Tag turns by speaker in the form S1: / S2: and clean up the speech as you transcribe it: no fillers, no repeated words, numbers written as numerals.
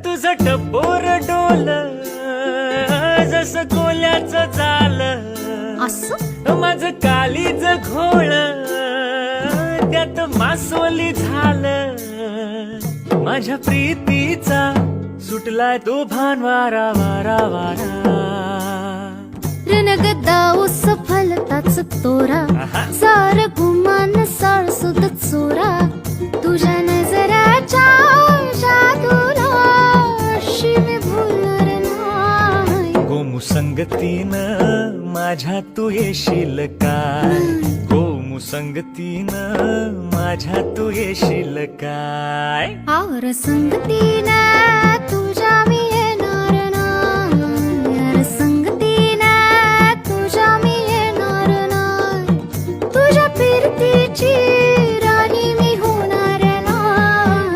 S1: तुझं टपोर डोल जसं कोल्याचं झालं,
S2: असं
S1: माझं कालीज घोळ त्यात मासोली झालं. माझ्या प्रीतीचा सुटलाय तो भान वारा वारा वारा.
S2: रणगदा उस फलताच तोरा, सार गुमान साळसुद चोरा. तुझ्या नजराच्या जादूला अशी मी भुलणार नाही.
S1: गोमू संगतीनं माझ्या तू येशील काय, गोमू संगतीनं माझ्या तू येशील काय.
S2: आवर संगतीनं तुझ्या मी येणार नाही. यार संगतीनं तुझ्या मी येणार नाही. तुझ्या फिरतीची